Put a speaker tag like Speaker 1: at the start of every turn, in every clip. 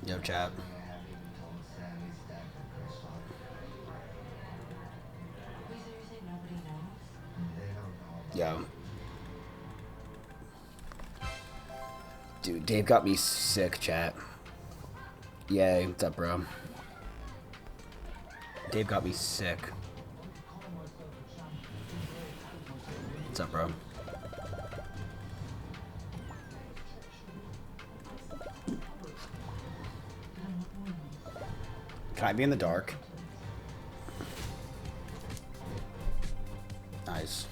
Speaker 1: Yo, chat. Yo. Dude, Dave got me sick, chat. Yay, what's up, bro? Dave got me sick. What's up, bro? Can I be in the dark? Nice.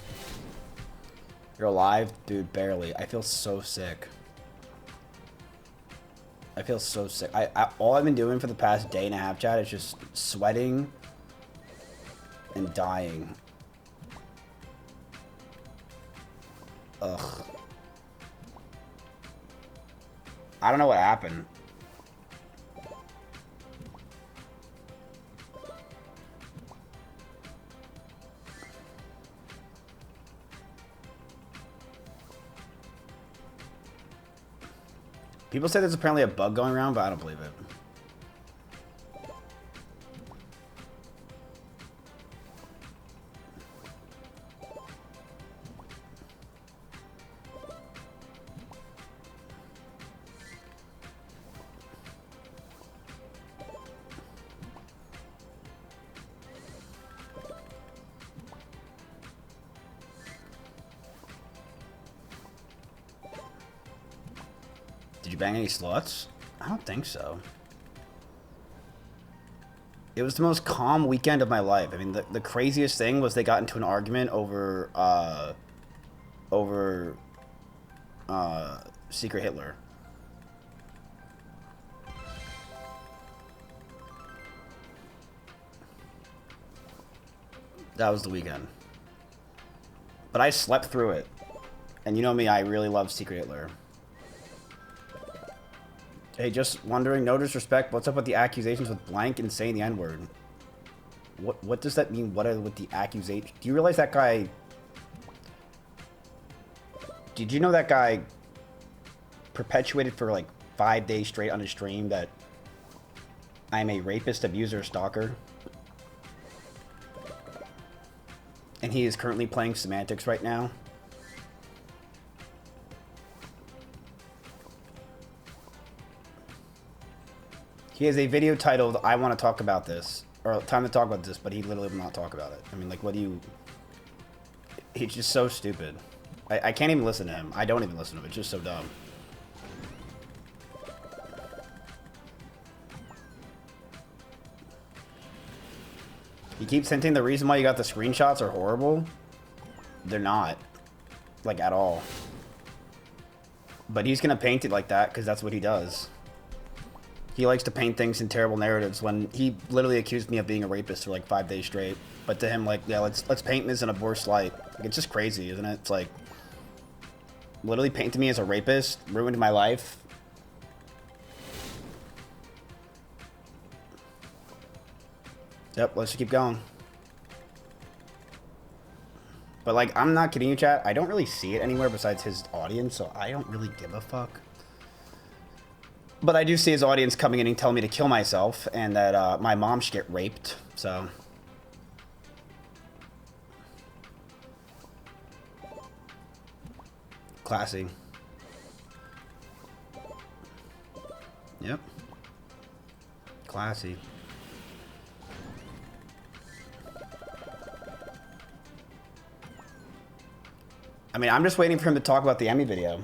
Speaker 1: You're alive? Dude, barely. I feel so sick. I feel so sick. All I've been doing for the past day and a half, chat, is just sweating and dying. Ugh. I don't know what happened. People say there's apparently a bug going around, but I don't believe it. Did you bang any sluts? I don't think so. It was the most calm weekend of my life. I mean, the craziest thing was they got into an argument over, Secret Hitler. That was the weekend. But I slept through it. And you know me, I really love Secret Hitler. Hey, just wondering, no disrespect, what's up with the accusations with blank and saying the N-word? What does that mean? What are with the accusations? Do you realize that guy... Did you know that guy perpetuated for like 5 days straight on his stream that I'm a rapist, abuser, stalker? And he is currently playing semantics right now. He has a video titled, I want to talk about this. Or, time to talk about this, but he literally will not talk about it. I mean, like, what do you... He's just so stupid. I can't even listen to him. I don't even listen to him. It's just so dumb. He keeps hinting the reason why you got the screenshots are horrible. They're not. Like, at all. But he's gonna paint it like that, because that's what he does. He likes to paint things in terrible narratives when he literally accused me of being a rapist for like 5 days straight. But to him, like, yeah, let's paint this in a worse light. Like, it's just crazy, isn't it? It's like, literally painted me as a rapist, ruined my life. Yep, let's just keep going. But like, I'm not kidding you, chat. I don't really see it anywhere besides his audience, so I don't really give a fuck. But I do see his audience coming in and telling me to kill myself and that my mom should get raped, so... Classy. Yep. Classy. I mean, I'm just waiting for him to talk about the Emmy video.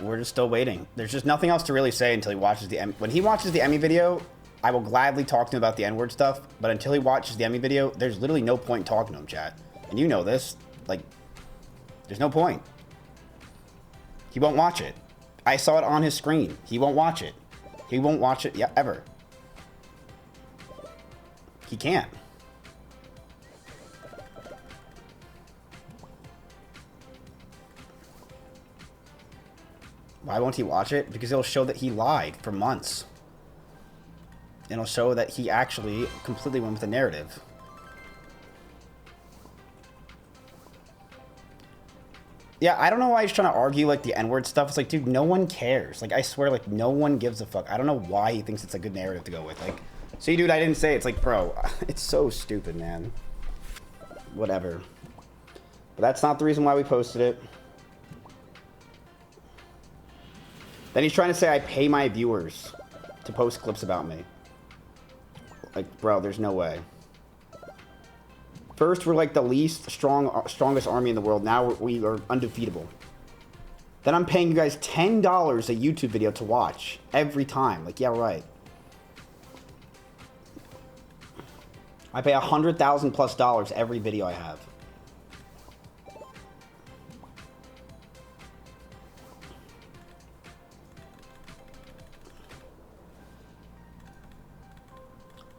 Speaker 1: We're just still waiting. There's just nothing else to really say until he watches the Emmy. When he watches the Emmy video, I will gladly talk to him about the N-word stuff. But until he watches the Emmy video, there's literally no point in talking to him, chat. And you know this. Like, there's no point. He won't watch it. I saw it on his screen. He won't watch it. He won't watch it, yeah, ever. He can't. Why won't he watch it? Because it'll show that he lied for months. And it'll show that he actually completely went with the narrative. Yeah, I don't know why he's trying to argue, like, the N-word stuff. It's like, dude, no one cares. Like, I swear, like, no one gives a fuck. I don't know why he thinks it's a good narrative to go with. Like, see, dude, I didn't say it. It's like, bro, it's so stupid, man. Whatever. But that's not the reason why we posted it. Then he's trying to say I pay my viewers to post clips about me. Like, bro, there's no way. First, we're like the strongest army in the world. Now we are undefeatable. Then I'm paying you guys $10 a YouTube video to watch every time. Like, yeah, right. I pay $100,000+ every video I have.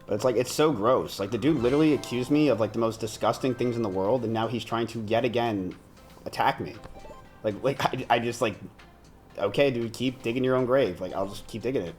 Speaker 1: But it's like, it's so gross. Like, the dude literally accused me of, like, the most disgusting things in the world, and now he's trying to, yet again, attack me. Like I just, like, okay, dude, keep digging your own grave. Like, I'll just keep digging it.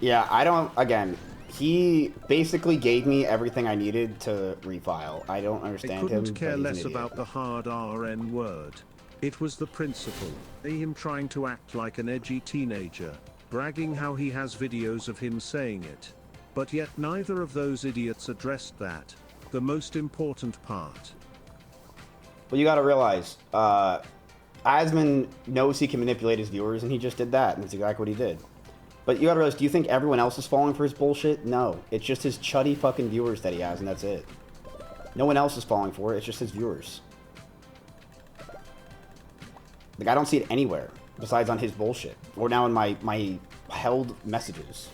Speaker 1: Yeah, I don't, again, he basically gave me everything I needed to refile. I don't understand him.
Speaker 2: I couldn't care less about the hard RN word. It was the principle. Him trying to act like an edgy teenager, bragging how he has videos of him saying it. But yet neither of those idiots addressed that, the most important part.
Speaker 1: Well, you gotta realize, Asman knows he can manipulate his viewers, and he just did that, and that's exactly what he did. But you gotta realize, do you think everyone else is falling for his bullshit? No. It's just his chuddy fucking viewers that he has, and that's it. No one else is falling for it, it's just his viewers. Like, I don't see it anywhere, besides on his bullshit. Or now in my held messages.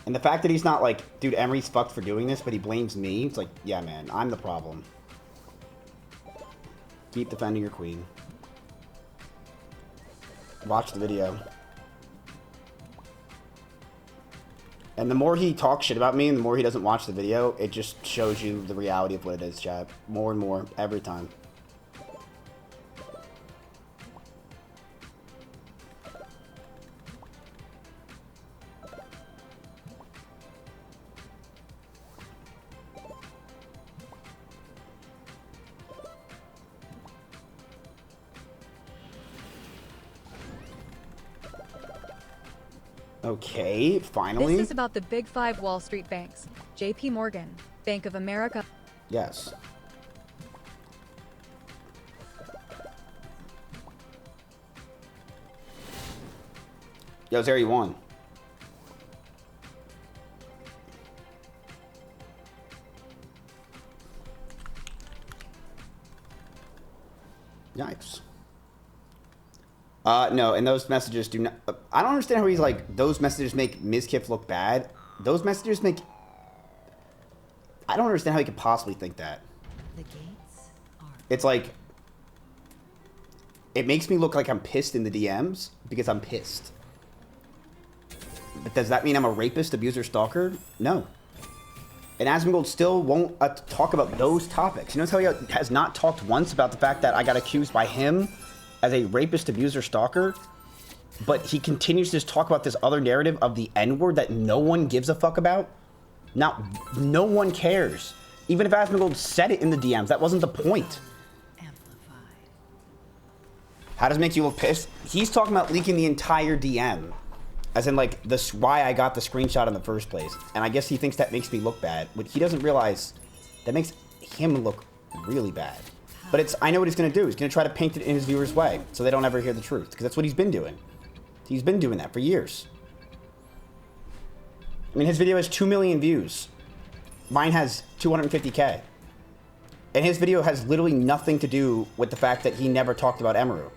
Speaker 1: And the fact that he's not like, dude, Emery's fucked for doing this, but he blames me, it's like, yeah, man, I'm the problem. Keep defending your queen. Watch the video. And the more he talks shit about me and the more he doesn't watch the video, it just shows you the reality of what it is, chat. More and more, every time. Okay, finally.
Speaker 3: This is about the big five Wall Street banks. JP Morgan, Bank of America.
Speaker 1: Yes. Yo, Zary won. Yikes. No, and those messages do not... I don't understand how he's like, those messages make Mizkif look bad. Those messages make... I don't understand how he could possibly think that.
Speaker 4: The gates are...
Speaker 1: It's like... It makes me look like I'm pissed in the DMs because I'm pissed. But does that mean I'm a rapist, abuser, stalker? No. And Asmongold still won't talk about those topics. You notice how he has not talked once about the fact that I got accused by him as a rapist, abuser, stalker, but he continues to just talk about this other narrative of the N-word that no one gives a fuck about. No one cares. Even if Asmongold said it in the DMs, that wasn't the point.
Speaker 4: amplified.
Speaker 1: How does it make you look pissed? He's talking about leaking the entire DM. As in, like, this why I got the screenshot in the first place. And I guess he thinks that makes me look bad. But he doesn't realize that makes him look really bad. But it's, I know what he's going to do. He's going to try to paint it in his viewers' way. So they don't ever hear the truth. Because that's what he's been doing. He's been doing that for years. I mean, his video has 2 million views. Mine has 250K. And his video has literally nothing to do with the fact that he never talked about Emeru.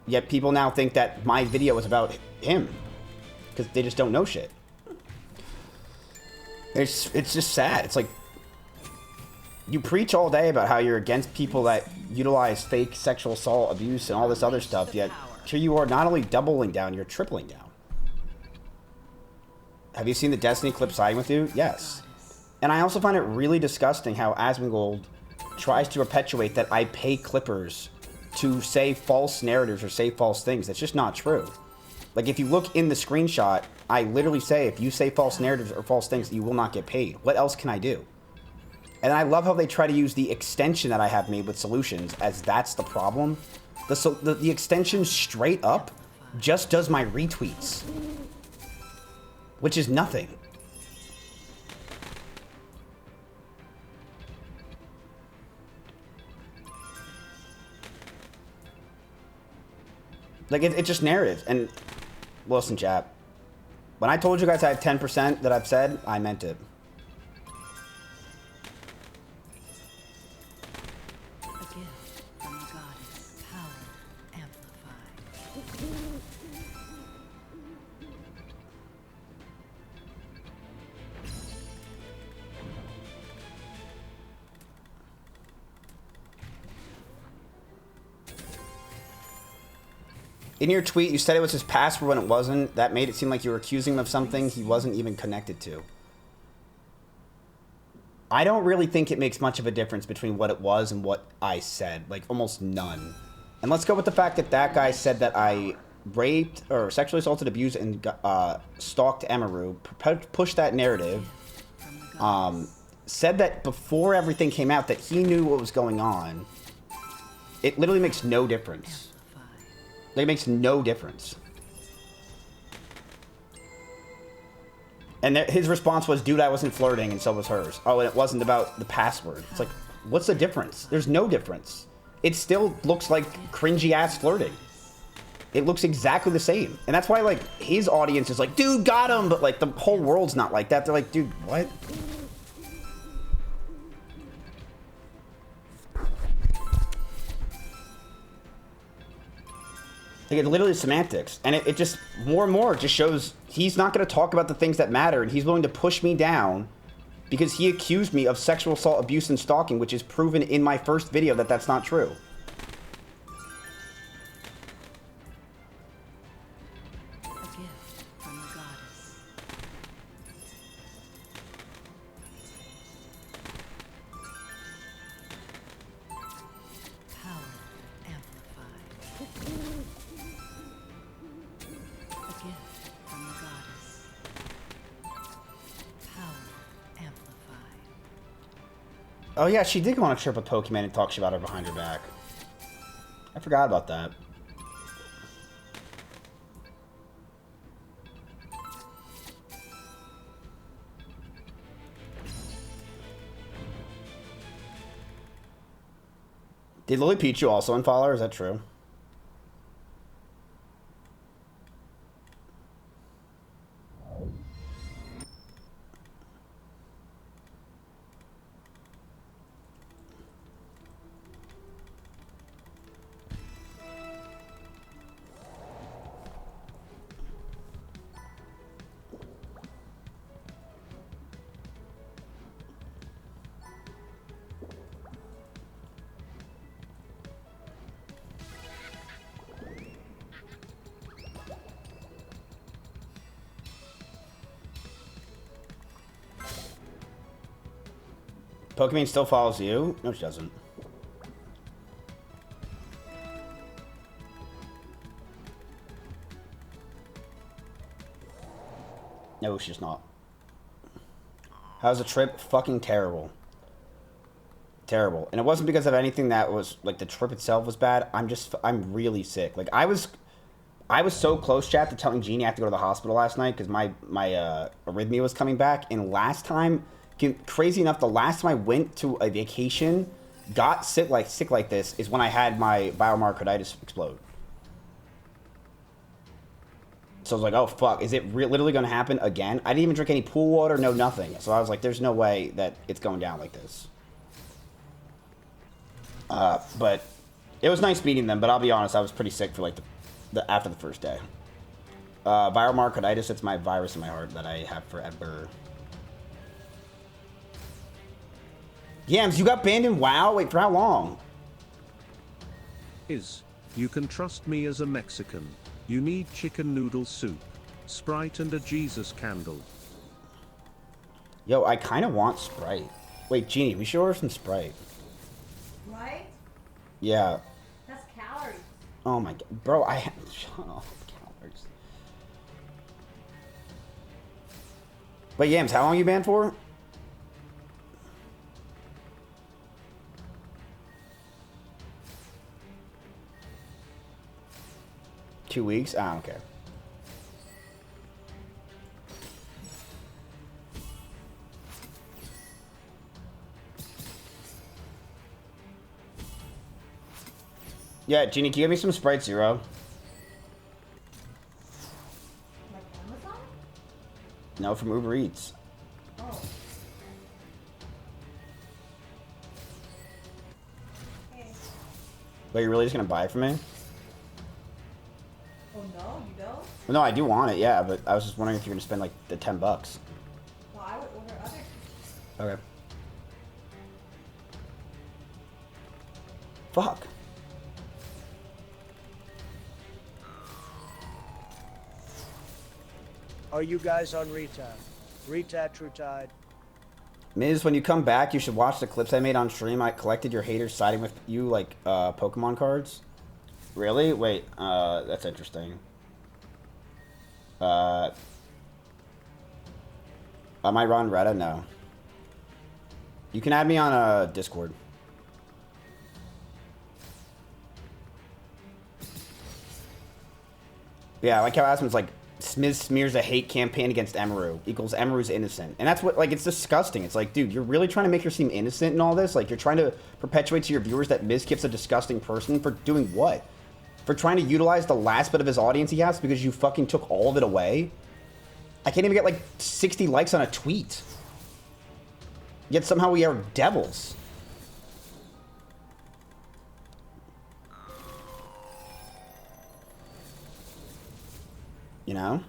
Speaker 1: Yet people now think that my video is about him. Because they just don't know shit. It's just sad. It's like... You preach all day about how you're against people that utilize fake sexual assault, abuse, and all this other stuff, yet here you are not only doubling down, you're tripling down. Have you seen the Destiny clip siding with you? Yes. And I also find it really disgusting how Asmongold tries to perpetuate that I pay clippers to say false narratives or say false things. That's just not true. Like, if you look in the screenshot, I literally say, if you say false narratives or false things, you will not get paid. What else can I do? And I love how they try to use the extension that I have made with solutions as that's the problem. The extension straight up just does my retweets, which is nothing. Like, it's just narrative. And listen, chap, when I told you guys I have 10% that I've said, I meant it. In your tweet, you said it was his password when it wasn't. That made it seem like you were accusing him of something he wasn't even connected to. I don't really think it makes much of a difference between what it was and what I said. Like, almost none. And let's go with the fact that that guy said that I raped or sexually assaulted, abused, and stalked Emaru, pushed that narrative, said that before everything came out that he knew what was going on. It literally makes no difference. Like, it makes no difference. And his response was, dude, I wasn't flirting, and so was hers. Oh, and it wasn't about the password. It's like, what's the difference? There's no difference. It still looks like cringy-ass flirting. It looks exactly the same. And that's why, like, his audience is like, dude, got him! But, like, the whole world's not like that. They're like, dude, what? Like, it's literally semantics. And it just, more and more, just shows he's not going to talk about the things that matter, and he's willing to push me down because he accused me of sexual assault, abuse, and stalking, which is proven in my first video that that's not true. Oh yeah, she did go on a trip with Pokemon and talk shit about her behind her back. I forgot about that. Did Lily Pichu also unfollow her? Is that true? Pokemon still follows you? No, she doesn't. No, she's not. How's the trip? Fucking terrible. Terrible. And it wasn't because of anything that was, like, the trip itself was bad. I'm really sick. Like, I was so close, chat, to telling Jeannie I have to go to the hospital last night because my arrhythmia was coming back. And last time, crazy enough, the last time I went to a vacation, got sick like this, is when I had my biomyocarditis explode. So I was like, oh fuck, is it literally going to happen again? I didn't even drink any pool water, no nothing. So I was like, there's no way that it's going down like this. But it was nice meeting them, but I'll be honest, I was pretty sick for like after the first day. Viral myocarditis, it's my virus in my heart that I have forever. Yams, you got banned in WoW? Wait, for how long?
Speaker 2: You can trust me as a Mexican. You need chicken noodle soup, Sprite and a Jesus candle.
Speaker 1: Yo, I kind of want Sprite. Wait, Jeannie, we should order some Sprite.
Speaker 5: Right?
Speaker 1: Yeah.
Speaker 5: That's calories.
Speaker 1: Oh my god. Bro, shut up. Calories. But Yams, how long you banned for? Two weeks? Ah, okay. Yeah, Jeannie, can you give me some Sprite Zero?
Speaker 5: Like Amazon?
Speaker 1: No, from Uber Eats.
Speaker 5: Oh. Hey.
Speaker 1: But you're really just gonna buy it for me?
Speaker 5: Oh no, you don't?
Speaker 1: Well, no, I do want it, yeah, but I was just wondering if you're gonna spend like the $10.
Speaker 5: Well, I would order other.
Speaker 1: Okay. Fuck.
Speaker 6: Are you guys on Retard? Retard, True Tide.
Speaker 1: Miz, when you come back, you should watch the clips I made on stream. I collected your haters siding with you like Pokemon cards. Really? Wait, that's interesting. Am I Ron Retta? No. You can add me on Discord. Yeah, I like how Asmon's like, Smith smears a hate campaign against Emeru equals Emeru's innocent. And that's what, like, it's disgusting. It's like, dude, you're really trying to make her seem innocent and all this? Like, you're trying to perpetuate to your viewers that Mizkif's a disgusting person for doing what? For trying to utilize the last bit of his audience he has because you fucking took all of it away? I can't even get, like, 60 likes on a tweet. Yet somehow we are devils. You know?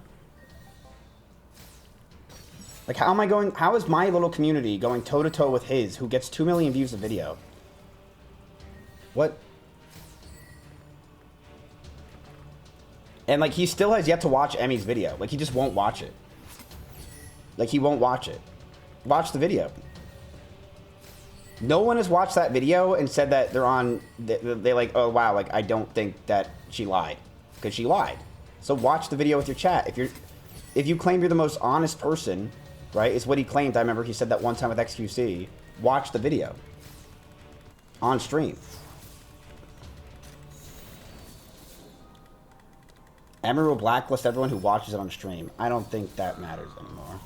Speaker 1: Like, how is my little community going toe-to-toe with his, who gets 2 million views a video? What? And, like, he still has yet to watch Emmy's video. Like, he just won't watch it. Like, he won't watch it. Watch the video. No one has watched that video and said that they're on, they like, oh, wow, like, I don't think that she lied. Because she lied. So watch the video with your chat. If you claim you're the most honest person, right, is what he claimed. I remember he said that one time with XQC. Watch the video. On stream. Emery will blacklist everyone who watches it on stream. I don't think that matters anymore.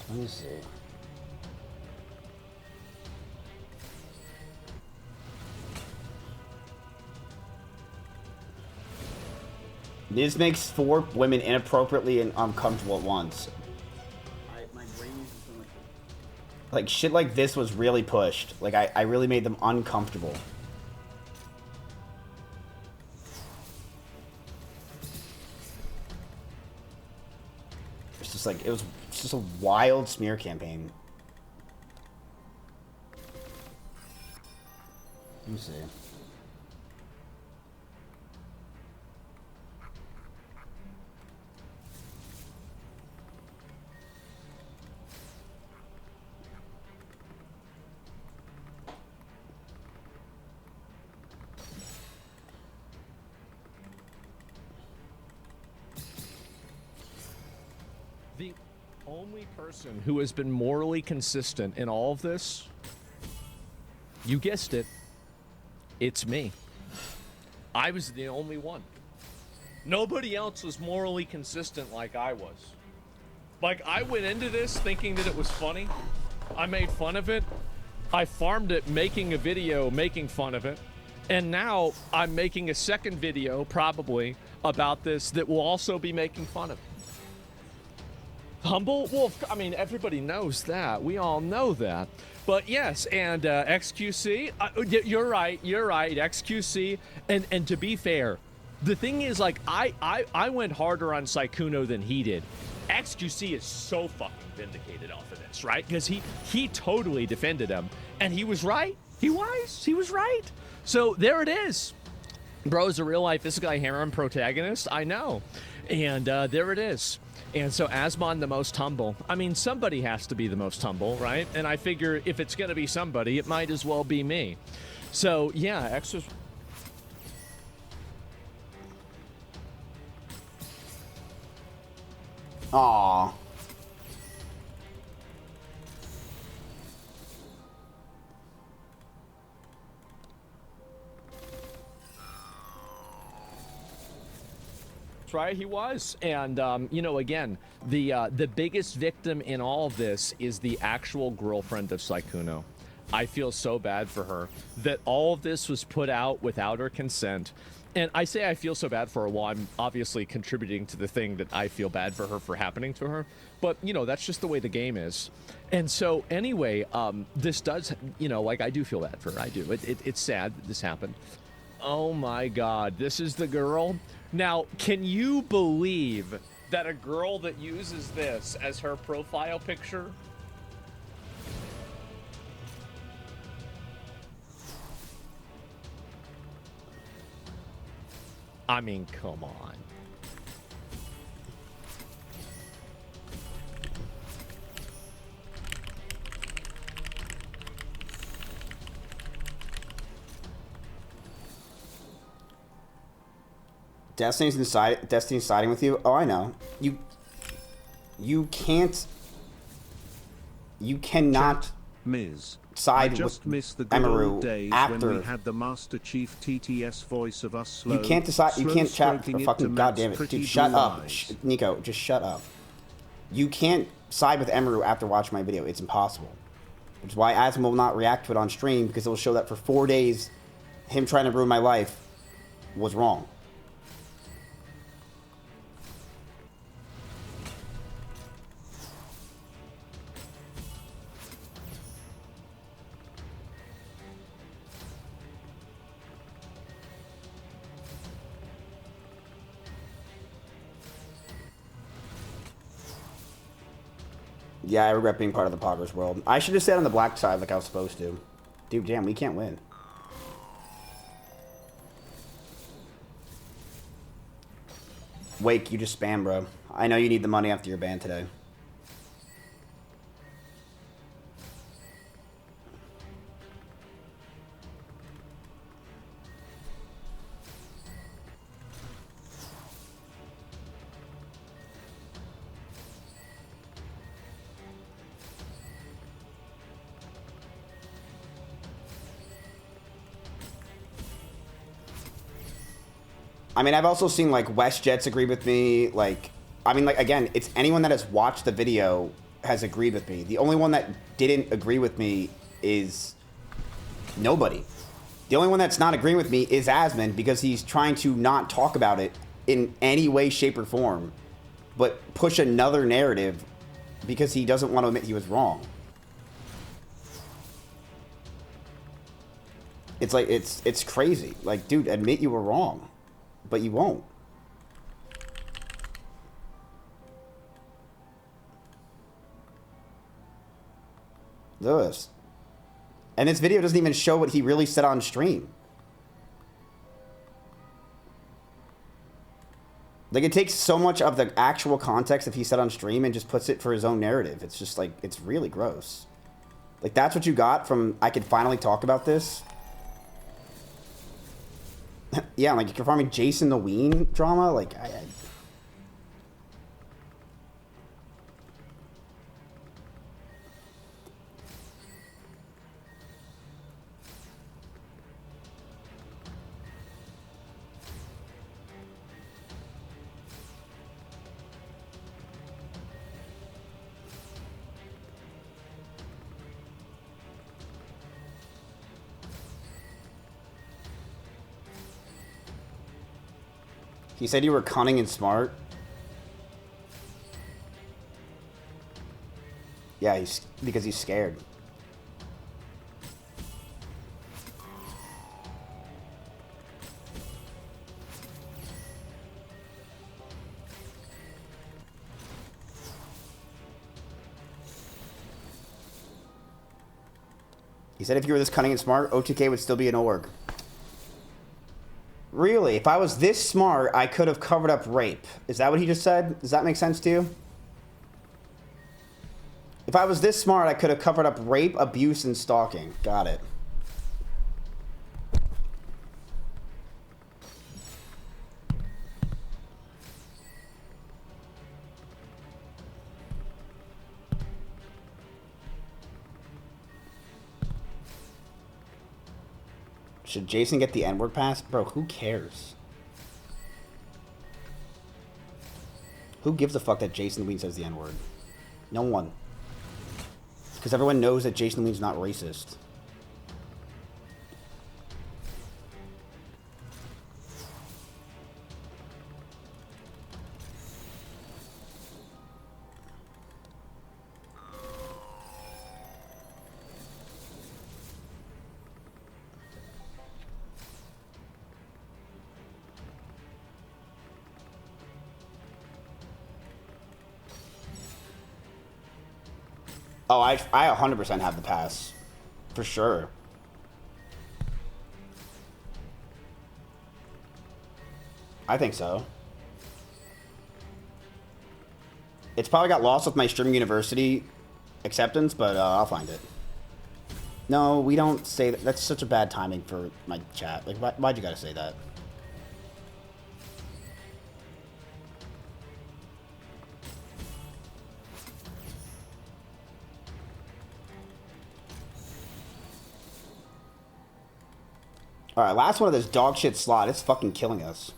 Speaker 1: Let me see. This makes 4 women inappropriately and uncomfortable at once. My brain is just like shit like this was really pushed. Like I really made them uncomfortable. It's just like, it was just a wild smear campaign. Let me see.
Speaker 7: The only person who has been morally consistent in all of this, you guessed it, it's me. I was the only one. Nobody else was morally consistent like I was. Like, I went into this thinking that it was funny. I made fun of it. I farmed it making a video making fun of it. And now I'm making a second video, probably, about this that will also be making fun of it. Humble? Well, I mean, everybody knows that. We all know that. But yes, and XQC, you're right, XQC. And to be fair, the thing is, like, I went harder on Sykkuno than he did. XQC is so fucking vindicated off of this, right? Because he totally defended him. And he was right. He was right. So there it is. Bro's a real-life Isekai harem protagonist, I know. And there it is. And so Asmon the most humble. I mean, somebody has to be the most humble, right? And I figure if it's going to be somebody, it might as well be me. So, yeah, X was...
Speaker 1: Aww.
Speaker 7: Right, he was. And you know, again, the biggest victim in all of this is the actual girlfriend of Sykkuno. I feel so bad for her that all of this was put out without her consent. And I say I feel so bad for her while I'm obviously contributing to the thing that I feel bad for her for happening to her. But, you know, that's just the way the game is. And so, anyway, this does, you know, like, I do feel bad for her. I do. It's sad that this happened. Oh my god, this is the girl? Now, can you believe that a girl that uses this as her profile picture? I mean, come on.
Speaker 1: Destiny's siding with you. Oh, I know. You cannot
Speaker 2: Ms.
Speaker 1: side
Speaker 2: I just
Speaker 1: with
Speaker 2: miss the good
Speaker 1: Emeru
Speaker 2: old days
Speaker 1: after
Speaker 2: when we had the Master Chief TTS voice of us slow.
Speaker 1: you can't decide. You can't chat
Speaker 2: stroking
Speaker 1: for
Speaker 2: it
Speaker 1: fucking
Speaker 2: to
Speaker 1: goddamn
Speaker 2: Matt's
Speaker 1: it,
Speaker 2: pretty
Speaker 1: dude. Shut
Speaker 2: blue
Speaker 1: up,
Speaker 2: eyes.
Speaker 1: Nico. Just shut up. You can't side with Emeru after watching my video. It's impossible. Which is why Asm will not react to it on stream, because it will show that for 4 days, him trying to ruin my life was wrong. Yeah, I regret being part of the Poggers world. I should have stayed on the black side like I was supposed to. Dude, damn, we can't win. Wake, you just spam, bro. I know you need the money after your ban today. I mean, I've also seen, like, WestJets agree with me. Like, I mean, like, again, it's anyone that has watched the video has agreed with me. The only one that didn't agree with me is nobody. The only one that's not agreeing with me is Asmon, because he's trying to not talk about it in any way, shape, or form, but push another narrative because he doesn't want to admit he was wrong. It's like, it's crazy. Like, dude, admit you were wrong. But you won't. Lewis. And this video doesn't even show what he really said on stream. Like, it takes so much of the actual context that he said on stream and just puts it for his own narrative. It's just, like, it's really gross. Like, that's what you got from, I could finally talk about this? Yeah, like, you're farming Jason the Ween drama? Like, He said you were cunning and smart. Yeah, because he's scared. He said if you were this cunning and smart, OTK would still be an org. Really? If I was this smart, I could have covered up rape. Is that what he just said? Does that make sense to you? If I was this smart, I could have covered up rape, abuse, and stalking. Got it. Should Jason get the N-word pass? Bro, who cares? Who gives a fuck that Jason Ween says the N-word? No one. Because everyone knows that Jason Ween's not racist. Oh, I 100% have the pass. For sure. I think so. It's probably got lost with my Streaming University acceptance, but I'll find it. No, we don't say that. That's such a bad timing for my chat. Like, why'd you gotta say that? Alright, last one of this dog shit slot. It's fucking killing us.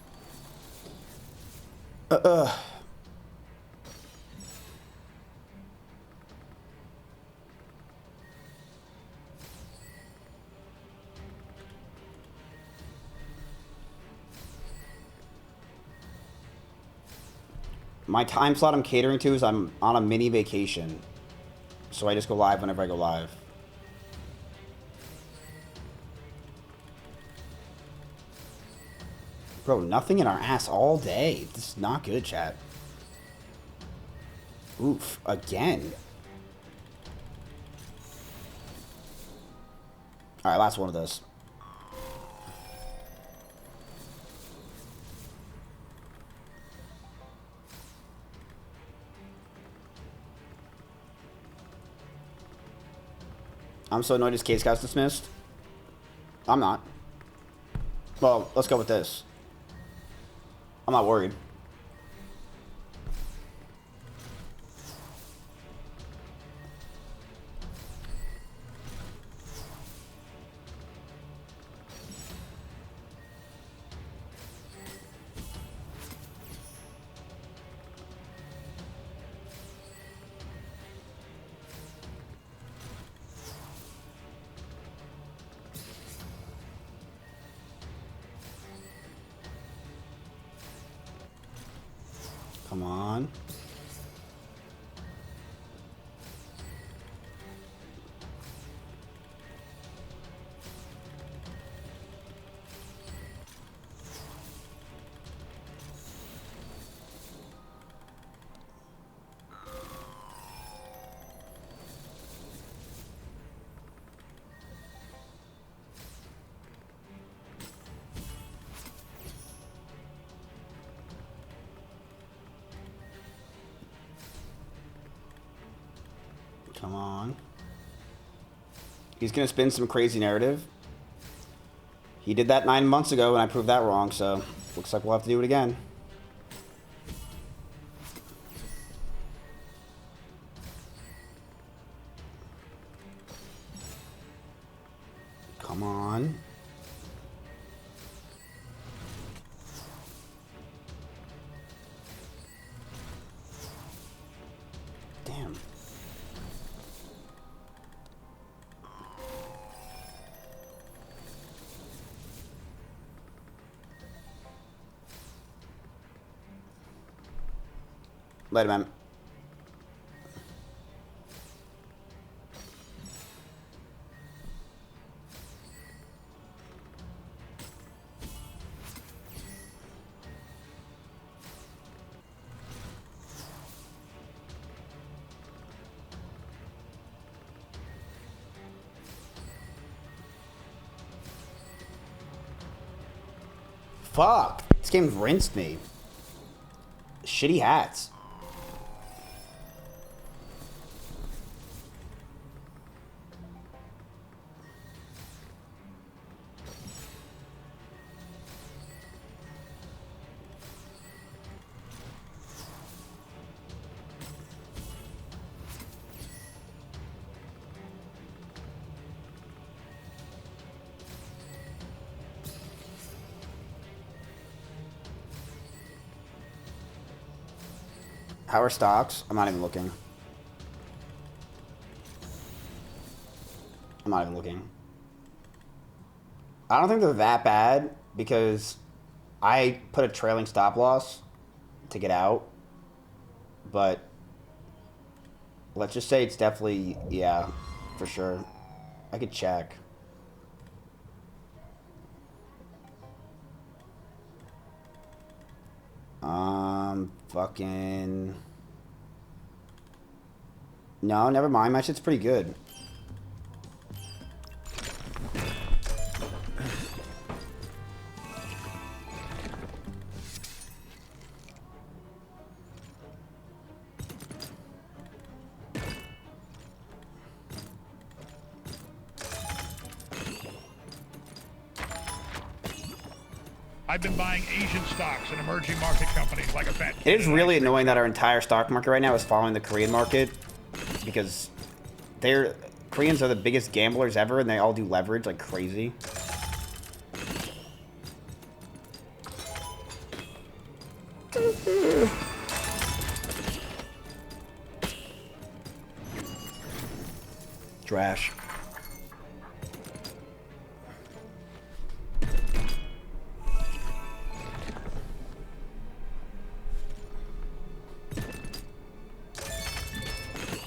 Speaker 1: My time slot I'm catering to is I'm on a mini vacation. So I just go live whenever I go live. Bro, nothing in our ass all day. This is not good, chat. Oof, again. Alright, last one of those. I'm so annoyed his case got dismissed. I'm not. Well, let's go with this. I'm not worried. Come on. Come on. He's gonna spin some crazy narrative. He did that 9 months ago and I proved that wrong, so looks like we'll have to do it again. Come on. Damn. Later, man. Fuck. This game rinsed me. Shitty hats. How are stocks? I'm not even looking. I'm not even looking. I don't think they're that bad because I put a trailing stop loss to get out. But let's just say it's definitely, yeah, for sure. I could check. Fucking... No, never mind. My shit's pretty good.
Speaker 8: I've been buying Asian stocks and emerging market companies like a fat kid.
Speaker 1: It is really annoying that our entire stock market right now is following the Korean market because Koreans are the biggest gamblers ever and they all do leverage like crazy. Trash.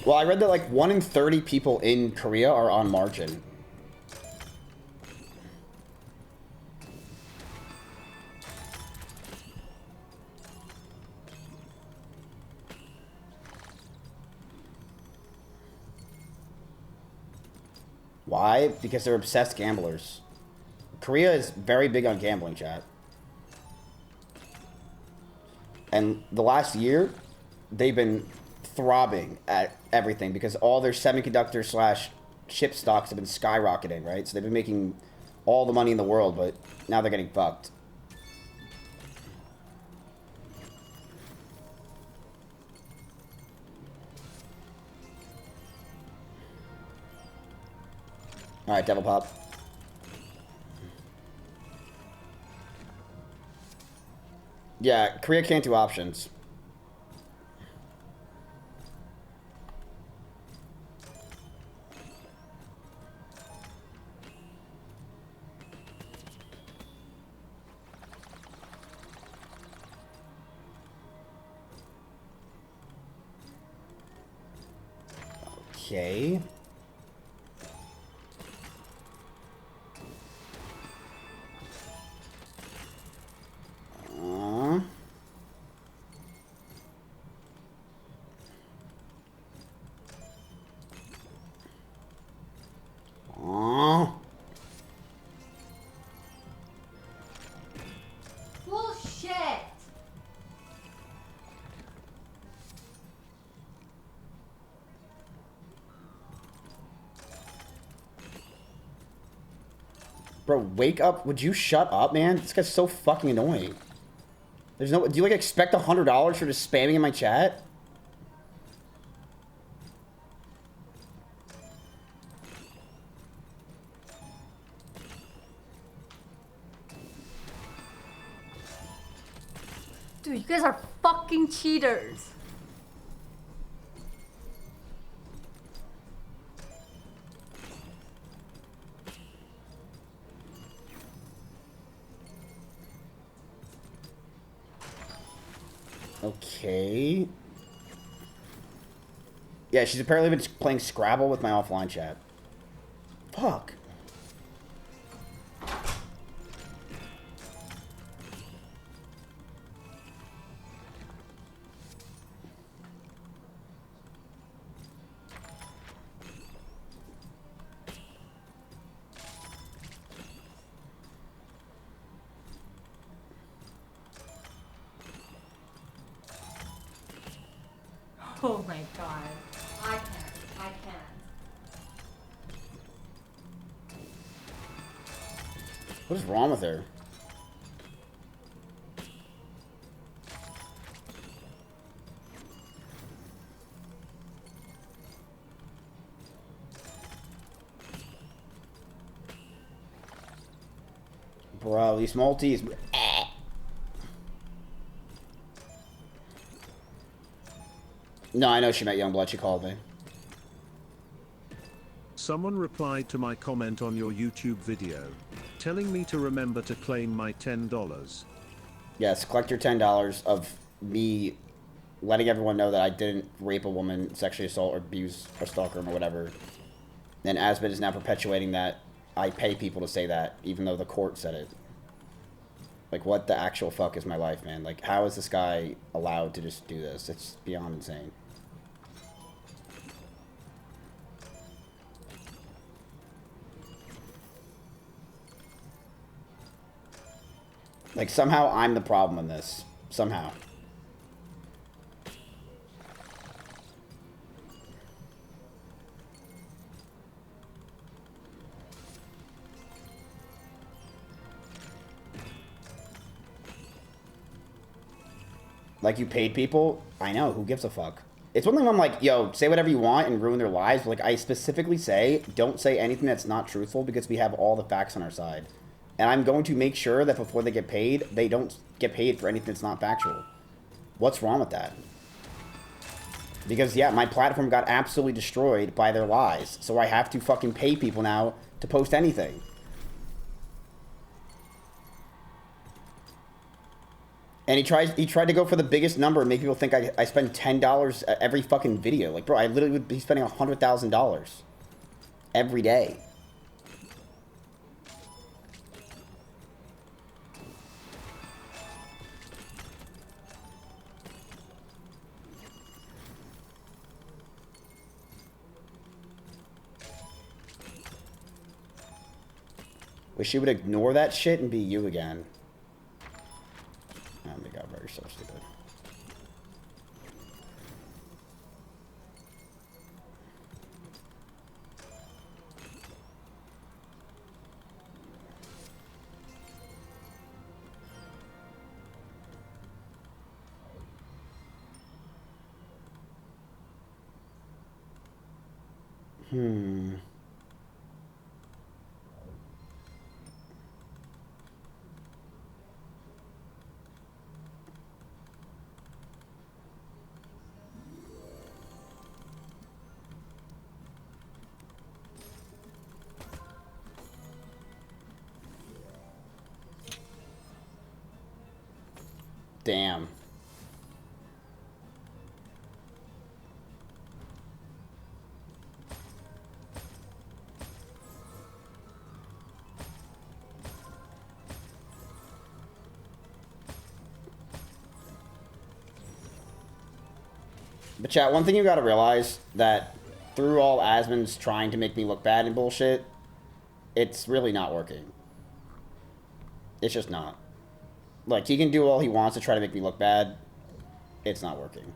Speaker 1: Well, I read that like 1 in 30 people in Korea are on margin. Why? Because they're obsessed gamblers. Korea is very big on gambling, chat. And the last year, they've been throbbing at everything because all their semiconductor slash chip stocks have been skyrocketing, right? So they've been making all the money in the world, but now they're getting fucked. Alright, Devil Pop. Yeah, Korea can't do options. Okay.
Speaker 5: Bullshit!
Speaker 1: Bro, wake up. Would you shut up, man? This guy's so fucking annoying. There's no... Do you, like, expect $100 for just spamming in my chat?
Speaker 5: Dude, you guys are fucking cheaters.
Speaker 1: Okay. Yeah, she's apparently been playing Scrabble with my offline chat. Fuck.
Speaker 5: Oh my god. I can't. I can't.
Speaker 1: What is wrong with her? Bro, these Maltese. No, I know she met Youngblood. She called me.
Speaker 2: Someone replied to my comment on your YouTube video, telling me to remember to claim my $10.
Speaker 1: Yes, collect your $10 of me letting everyone know that I didn't rape a woman, sexually assault, or abuse, or stalk her, or whatever. And Asmid is now perpetuating that I pay people to say that, even though the court said it. Like, what the actual fuck is my life, man? Like, how is this guy allowed to just do this? It's beyond insane. Like, somehow I'm the problem in this. Somehow. Like, you paid people? I know, who gives a fuck? It's one thing when I'm like, yo, say whatever you want and ruin their lives, but like, I specifically say, don't say anything that's not truthful because we have all the facts on our side. And I'm going to make sure that before they get paid, they don't get paid for anything that's not factual. What's wrong with that? Because, yeah, my platform got absolutely destroyed by their lies. So I have to fucking pay people now to post anything. And he tried to go for the biggest number and make people think I spend $10 at every fucking video. Like, bro, I literally would be spending $100,000 every day. Wish you would ignore that shit and be you again. Oh, they got very so stupid. Damn. But chat, one thing you gotta realize, that through all Asmon's trying to make me look bad and bullshit, it's really not working. It's just not. Like, he can do all he wants to try to make me look bad. It's not working.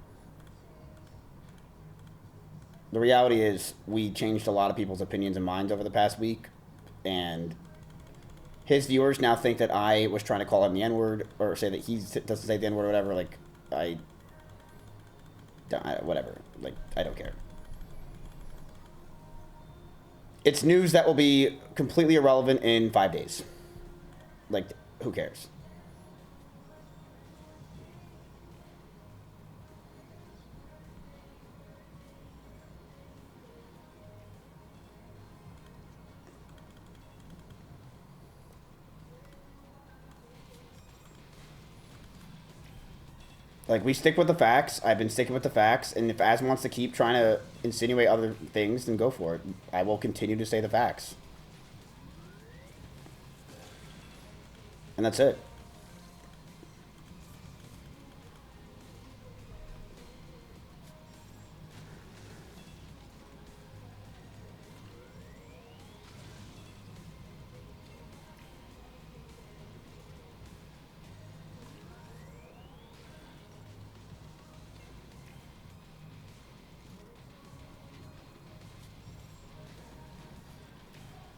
Speaker 1: The reality is, we changed a lot of people's opinions and minds over the past week, and his viewers now think that I was trying to call him the N-word, or say that he doesn't say the N-word or whatever. Like, whatever. Like, I don't care. It's news that will be completely irrelevant in 5 days. Like, who cares? Like, we stick with the facts. I've been sticking with the facts, and if Az wants to keep trying to insinuate other things, then go for it. I will continue to say the facts. And that's it.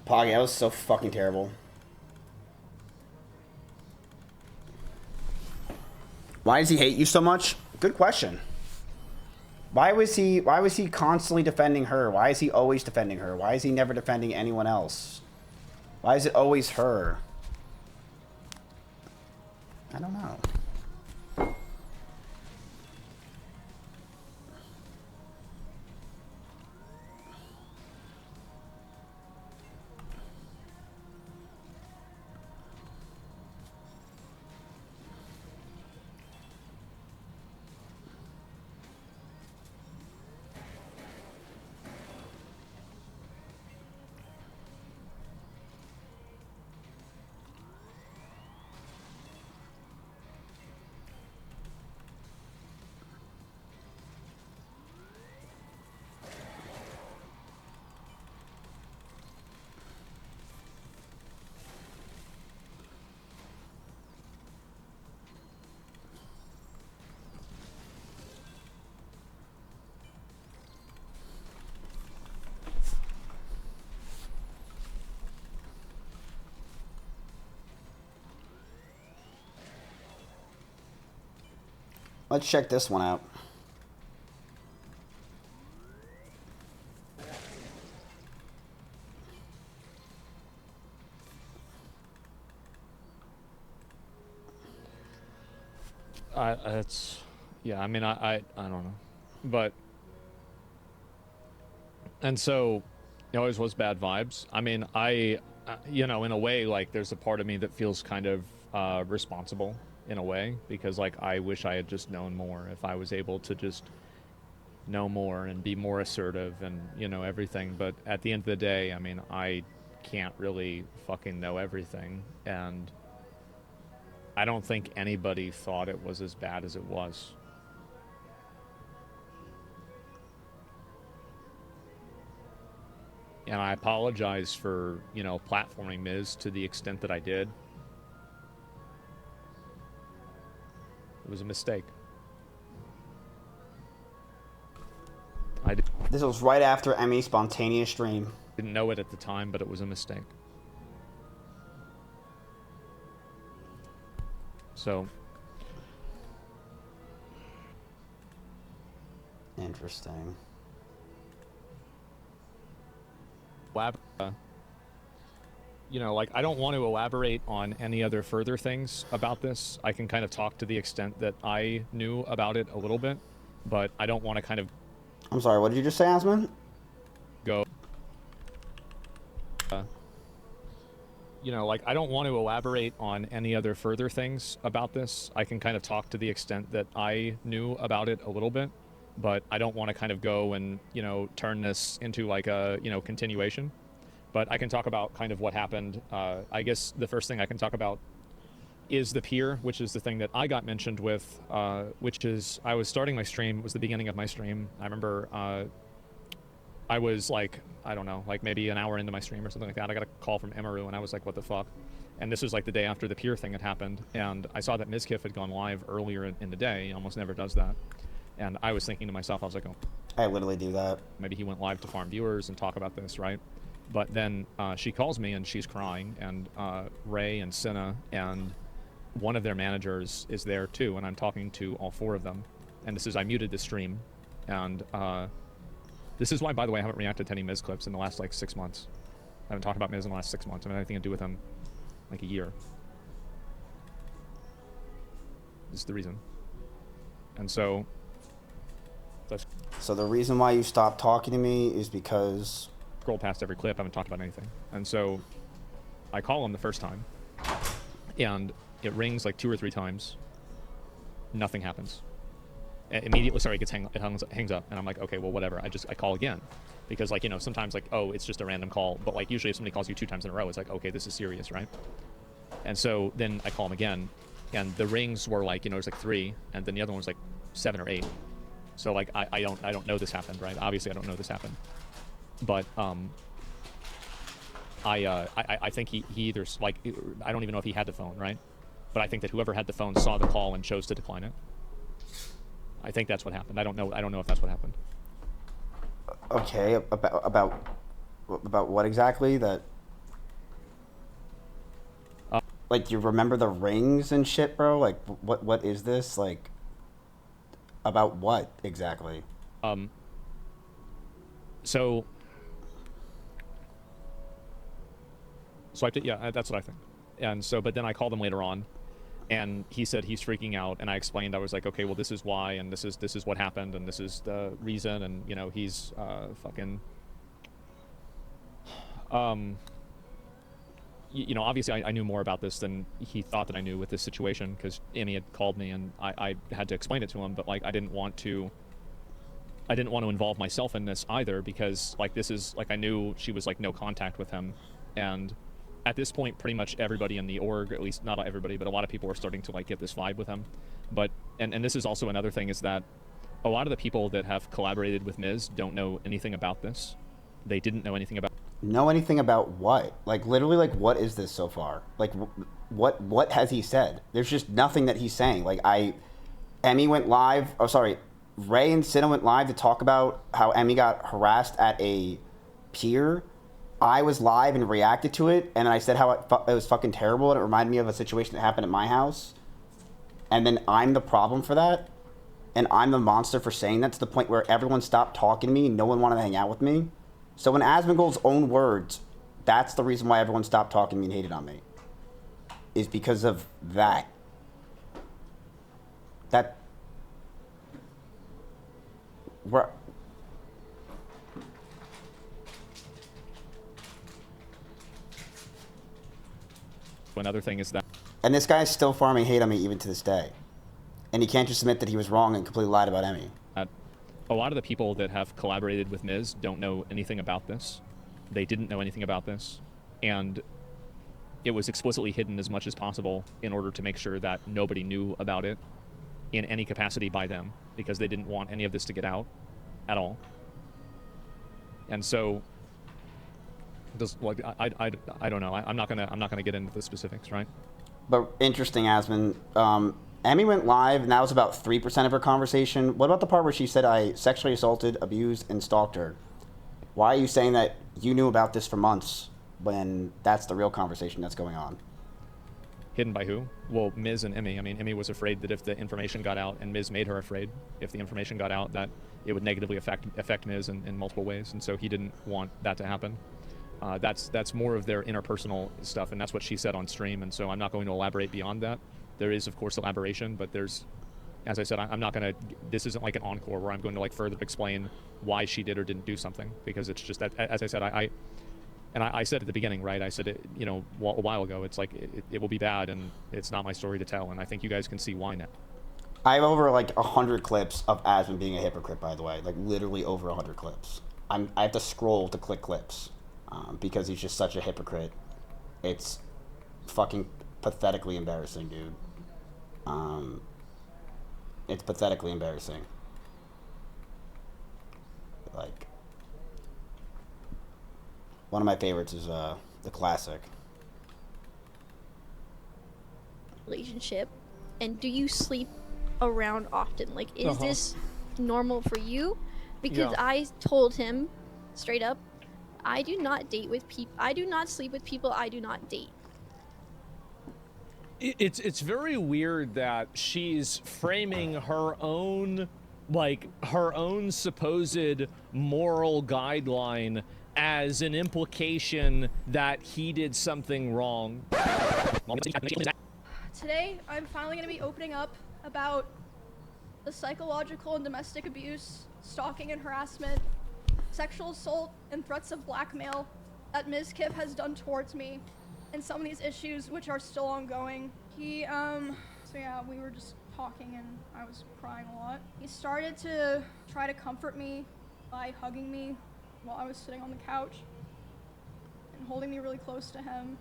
Speaker 1: Poggy, that was so fucking terrible. Why does he hate you so much? Good question. Why was he constantly defending her? Why is he always defending her? Why is he never defending anyone else? Why is it always her? I don't know. Let's check this one out.
Speaker 7: It's, yeah, I mean, I don't know. But, and so, it always was bad vibes. I mean, you know, in a way, like, there's a part of me that feels kind of responsible in a way, because, like, I wish I had just known more. If I was able to just know more and be more assertive and, you know, everything. But at the end of the day, I mean, I can't really fucking know everything. And I don't think anybody thought it was as bad as it was. And I apologize for, you know, platforming Miz to the extent that I did. It was a mistake.
Speaker 1: This was right after Emmy's spontaneous stream.
Speaker 7: Didn't know it at the time, but it was a mistake. So.
Speaker 1: Interesting.
Speaker 7: You know, like, I don't want to elaborate on any other further things about this. I can kind of talk to the extent that I knew about it a little bit, but I don't want to kind of...
Speaker 1: I'm sorry, what did you just say, Asman?
Speaker 7: Go. You know, like, I don't want to elaborate on any other further things about this. I can kind of talk to the extent that I knew about it a little bit, but I don't want to kind of go and, you know, turn this into like a, you know, continuation. But I can talk about kind of what happened. I guess the first thing I can talk about is the pier, which is the thing that I got mentioned with, which is I was starting my stream. It was the beginning of my stream. I remember I was like, I don't know, like maybe an hour into my stream or something like that. I got a call from Emaru, and I was like, what the fuck? And this was like the day after the pier thing had happened. And I saw that Mizkif had gone live earlier in the day. He almost never does that. And I was thinking to myself, I was like, oh.
Speaker 1: I literally do that.
Speaker 7: Maybe he went live to farm viewers and talk about this, right? But then she calls me, and she's crying. And Ray and Senna and one of their managers is there too. And I'm talking to all four of them. And this is, I muted the stream. And this is why, by the way, I haven't reacted to any Miz clips in the last, like, 6 months. I haven't talked about Miz in the last 6 months. I mean, anything to do with him, like, a year. This is the reason. And so...
Speaker 1: So the reason why you stopped talking to me is because...
Speaker 7: Scroll past every clip, I haven't talked about anything. And so, I call him the first time, and it rings, like, 2 or 3 times. Nothing happens.
Speaker 9: immediately, sorry, it hangs up, and I'm like, okay, well, whatever. I call again, because like, you know, sometimes like, oh, it's just a random call, but like usually if somebody calls you 2 times in a row, it's like, okay, this is serious, right? And so then I call him again, and the rings were like, you know, it was like 3, and then the other one was like 7 or 8. So like, I don't know this happened, right? Obviously, I don't know this happened, but I think he either, like, I don't even know if he had the phone, right? But I think that whoever had the phone saw the call and chose to decline it. I think that's what happened. I don't know if that's what happened.
Speaker 1: Okay, about what exactly? That like, you remember the rings and shit, bro? Like, what is this? Like, about what exactly?
Speaker 9: So I did, yeah, that's what I think. And so, but then I called him later on, and he said he's freaking out, and I explained, I was like, okay, well, this is why, and this is what happened, and this is the reason, and, you know, he's fucking you know, obviously I knew more about this than he thought that I knew with this situation, because Amy had called me and I had to explain it to him, but like I didn't want to involve myself in this either, because like this is like, I knew she was like no contact with him, and at this point pretty much everybody in the org, at least not everybody, but a lot of people were starting to like get this vibe with him. But and this is also another thing, is that a lot of the people that have collaborated with Miz don't know anything about this. They didn't know anything about
Speaker 1: what? Like, literally, like, what is this so far? Like, what has he said? There's just nothing that he's saying. Like, Emmy went live, oh, sorry, Ray and Cinna went live to talk about how Emmy got harassed at a pier. I was live and reacted to it, and then I said how it was fucking terrible, and it reminded me of a situation that happened at my house. And then I'm the problem for that, and I'm the monster for saying that, to the point where everyone stopped talking to me and no one wanted to hang out with me. So in Asmongold's own words, that's the reason why everyone stopped talking to me and hated on me. Is because of that.
Speaker 9: Another thing is that,
Speaker 1: and this guy's still farming hate on me even to this day. And he can't just admit that he was wrong and completely lied about Emmy.
Speaker 9: A lot of the people that have collaborated with Miz don't know anything about this. They didn't know anything about this. And it was explicitly hidden as much as possible in order to make sure that nobody knew about it in any capacity by them, because they didn't want any of this to get out at all. And so, I don't know. I'm not gonna get into the specifics, right?
Speaker 1: But interesting, Asmon. Emmy went live, and that was about 3% of her conversation. What about the part where she said I sexually assaulted, abused, and stalked her? Why are you saying that you knew about this for months when that's the real conversation that's going on?
Speaker 9: Hidden by who? Well, Miz and Emmy. I mean, Emmy was afraid that if the information got out, and Miz made her afraid, if the information got out, that it would negatively affect Miz in multiple ways, and so he didn't want that to happen. That's more of their interpersonal stuff, and that's what she said on stream, and so I'm not going to elaborate beyond that. There is, of course, elaboration, but there's, as I said, I'm not going to, this isn't like an encore where I'm going to like further explain why she did or didn't do something, because it's just that, as I said, I said at the beginning, right, I said it, you know, a while ago, it's like, it will be bad, and it's not my story to tell, and I think you guys can see why now.
Speaker 1: I have over like 100 clips of Asmon being a hypocrite, by the way, like literally over 100 clips. I have to scroll to click clips, because he's just such a hypocrite. It's fucking pathetically embarrassing, dude. It's pathetically embarrassing. Like, one of my favorites is the classic.
Speaker 10: Relationship, and do you sleep around often? Like, is this normal for you? Because I told him straight up, I do not date with people. I do not sleep with people I do not date.
Speaker 7: It's very weird that she's framing her own supposed moral guideline as an implication that he did something wrong.
Speaker 11: Today, I'm finally going to be opening up about the psychological and domestic abuse, stalking and harassment, sexual assault, and threats of blackmail that Mizkif has done towards me, and some of these issues which are still ongoing. So yeah, we were just talking and I was crying a lot. He started to try to comfort me by hugging me while I was sitting on the couch and holding me really close to him.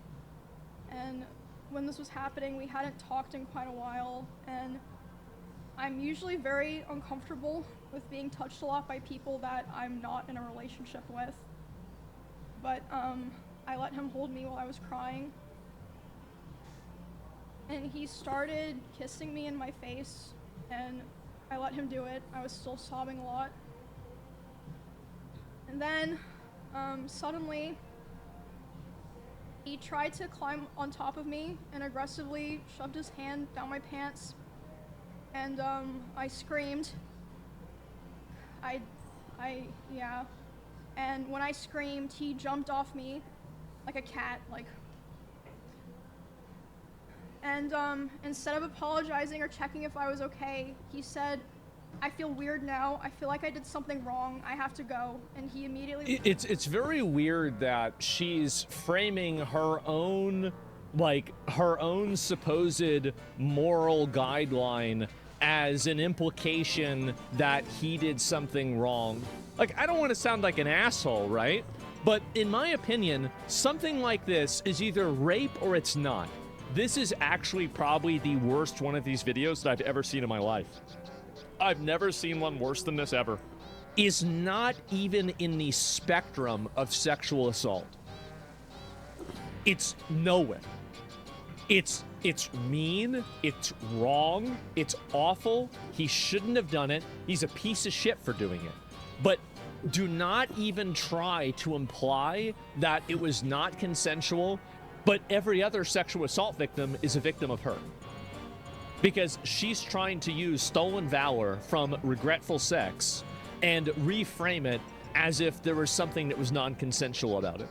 Speaker 11: And when this was happening, we hadn't talked in quite a while, and I'm usually very uncomfortable with being touched a lot by people that I'm not in a relationship with. But I let him hold me while I was crying. And he started kissing me in my face, and I let him do it. I was still sobbing a lot. And then, suddenly, he tried to climb on top of me and aggressively shoved his hand down my pants. And, I screamed. Yeah. And when I screamed, he jumped off me like a cat, like. And, instead of apologizing or checking if I was okay, he said, "I feel weird now. I feel like I did something wrong. I have to go." And he immediately...
Speaker 7: It's very weird that she's framing her own, like, her own supposed moral guideline as an implication that he did something wrong. Like, I don't want to sound like an asshole, right? But in my opinion, something like this is either rape or it's not. This is actually probably the worst one of these videos that I've ever seen in my life. I've never seen one worse than this ever. Is not even in the spectrum of sexual assault. It's nowhere. It's mean, it's wrong, it's awful. He shouldn't have done it. He's a piece of shit for doing it. But do not even try to imply that it was not consensual, but every other sexual assault victim is a victim of her. Because she's trying to use stolen valor from regretful sex and reframe it as if there was something that was non-consensual about it.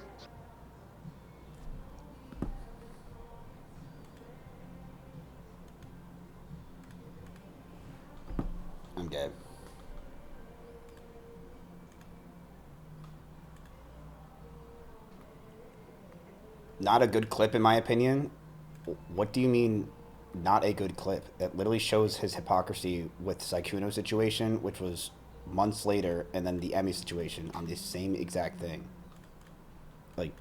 Speaker 1: I'm dead. Not a good clip, in my opinion. What do you mean, not a good clip? It literally shows his hypocrisy with Sykkuno's situation, which was months later, and then the Emmy situation on the same exact thing. Like,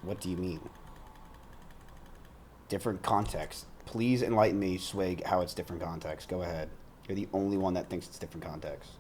Speaker 1: what do you mean? Different context. Please enlighten me, Swig, how it's different context. Go ahead. You're the only one that thinks it's different context.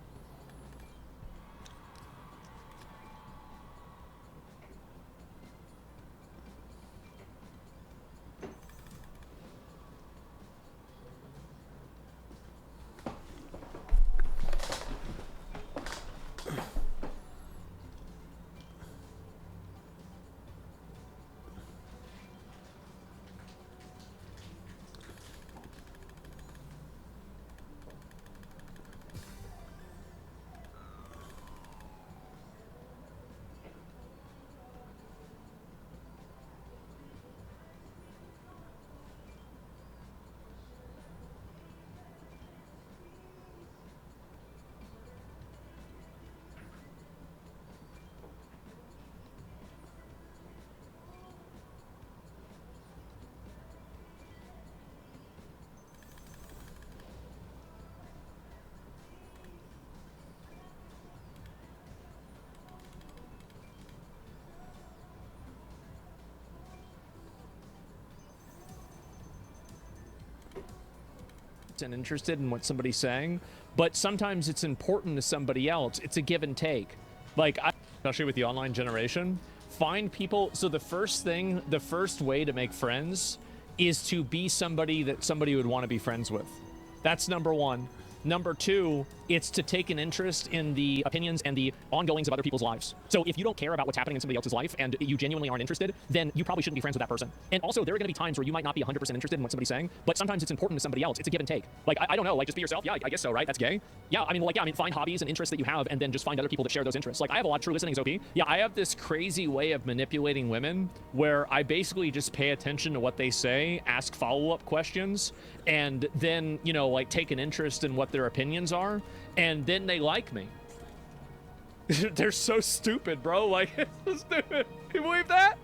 Speaker 7: And interested in what somebody's saying, but sometimes it's important to somebody else. It's a give and take. Like, especially with the online generation, find people. So the first way to make friends is to be somebody that somebody would want to be friends with. That's number one. Number two, it's to take an interest in the opinions and the ongoings of other people's lives. So if you don't care about what's happening in somebody else's life and you genuinely aren't interested, then you probably shouldn't be friends with that person. And also, there are going to be times where you might not be 100% interested in what somebody's saying, but sometimes it's important to somebody else. It's a give and take. Like, I don't know, like, just be yourself. Yeah, I guess so, right? That's gay. Yeah, I mean, find hobbies and interests that you have, and then just find other people that share those interests. Like, I have a lot of true listenings, OP. Yeah, I have this crazy way of manipulating women where I basically just pay attention to what they say, ask follow-up questions, and then, you know, like, take an interest in what their opinions are, and then they like me. They're so stupid, bro. Like, it's so stupid. You believe that?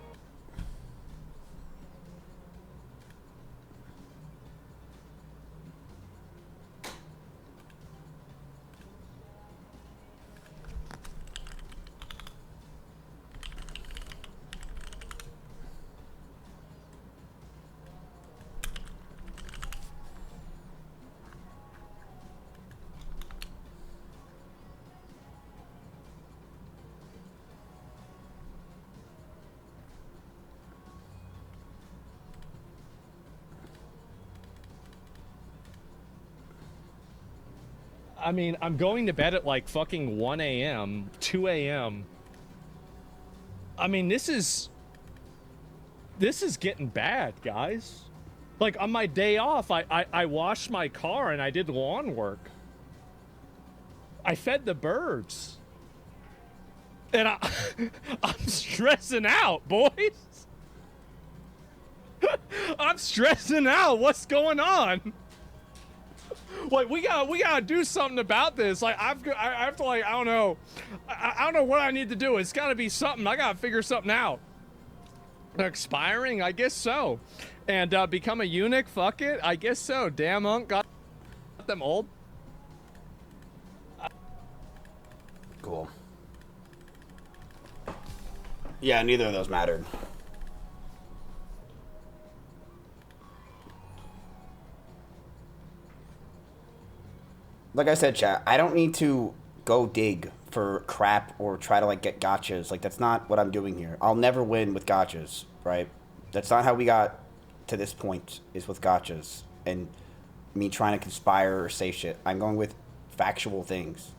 Speaker 7: I mean, I'm going to bed at like fucking 1 a.m., 2 a.m. I mean, this is getting bad, guys. Like, on my day off, I washed my car and I did lawn work. I fed the birds. And I'm stressing out, boys. I'm stressing out. What's going on? Like, we gotta do something about this. Like, I have to, like, I don't know. I don't know what I need to do. It's gotta be something. I gotta figure something out. Expiring? I guess so. And become a eunuch? Fuck it. I guess so. Damn, Unc got them old.
Speaker 1: Cool. Yeah, neither of those mattered. Like I said, chat, I don't need to go dig for crap or try to, like, get gotchas. Like, that's not what I'm doing here. I'll never win with gotchas, right? That's not how we got to this point, is with gotchas and me trying to conspire or say shit. I'm going with factual things.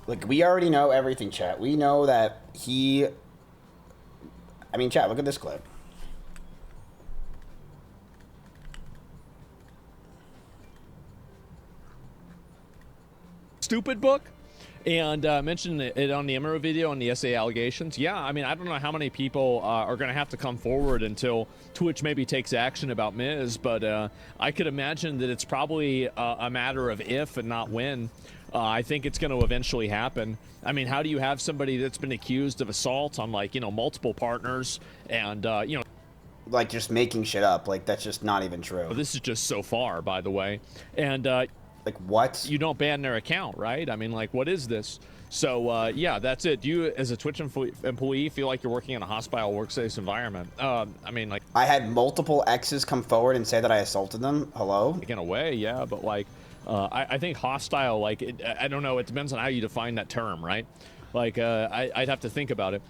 Speaker 1: Like, we already know everything, chat. We know that he... I mean, chat, look at this clip.
Speaker 7: Stupid book. And mentioned it on the Emerald video on the SA allegations. Yeah, I mean, I don't know how many people are going to have to come forward until Twitch maybe takes action about Miz, but I could imagine that it's probably a matter of if and not when. I think it's going to eventually happen. I mean, how do you have somebody that's been accused of assault on, like, you know, multiple partners and, you know...
Speaker 1: Like, just making shit up. Like, that's just not even true.
Speaker 7: This is just so far, by the way. And,
Speaker 1: like, what?
Speaker 7: You don't ban their account, right? I mean, like, what is this? So, yeah, that's it. Do you, as a Twitch employee, feel like you're working in a hostile workspace environment? I mean, like...
Speaker 1: I had multiple exes come forward and say that I assaulted them. Hello?
Speaker 7: In a way, yeah, but, like... I think hostile, like, I don't know, it depends on how you define that term, right? Like, I'd have to think about it.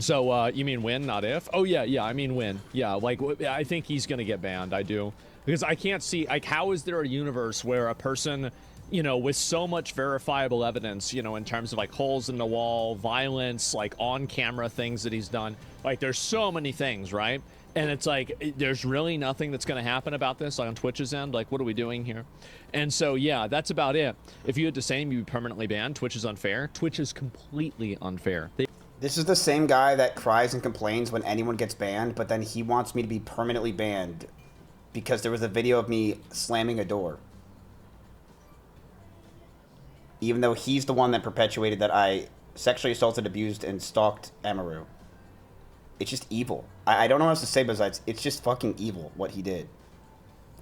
Speaker 7: So, you mean win, not if? Oh, yeah, I mean win. Yeah, like, I think he's gonna get banned, I do. Because I can't see, like, how is there a universe where a person, you know, with so much verifiable evidence, you know, in terms of, like, holes in the wall, violence, like, on-camera things that he's done, like, there's so many things, right? And it's like, there's really nothing that's going to happen about this, like, on Twitch's end. Like, what are we doing here? And so, yeah, that's about it. If you had to say you'd be permanently banned, Twitch is unfair. Twitch is completely unfair.
Speaker 1: This is the same guy that cries and complains when anyone gets banned, but then he wants me to be permanently banned because there was a video of me slamming a door. Even though he's the one that perpetuated that I sexually assaulted, abused, and stalked Amaru. It's just evil. I don't know what else to say besides it's just fucking evil what he did.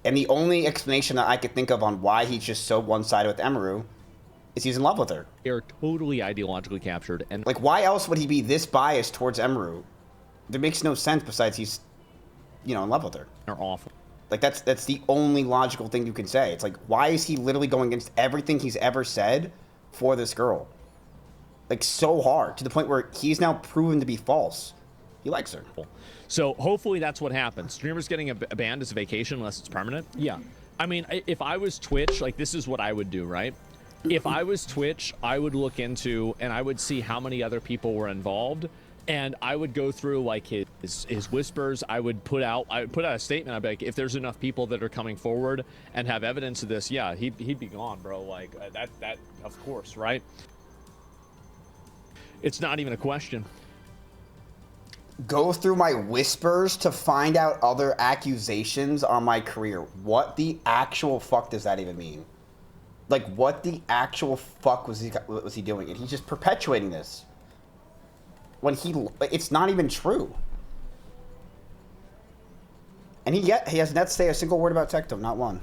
Speaker 1: And the only explanation that I could think of on why he's just so one-sided with Amaru is he's in love with her.
Speaker 7: They're totally ideologically captured. And
Speaker 1: like, why else would he be this biased towards Amaru? That makes no sense besides he's, you know, in love with her.
Speaker 7: They're awful.
Speaker 1: Like, that's the only logical thing you can say. It's like, why is he literally going against everything he's ever said for this girl? Like, so hard, to the point where he's now proven to be false. He likes her.
Speaker 7: So hopefully that's what happens. Streamers getting a banned is a vacation unless it's permanent. Yeah. I mean, if I was Twitch, like, this is what I would do, right? If I was Twitch, I would look into and I would see how many other people were involved, and I would go through, like, his whispers. I would put out a statement. I'd be like, if there's enough people that are coming forward and have evidence of this, yeah, he'd be gone, bro. Like, that of course, right? It's not even a question.
Speaker 1: Go through my whispers to find out other accusations on my career. What the actual fuck does that even mean? Like, what the actual fuck was he doing? And he's just perpetuating this. When it's not even true. And he has not to say a single word about Tectum, not one.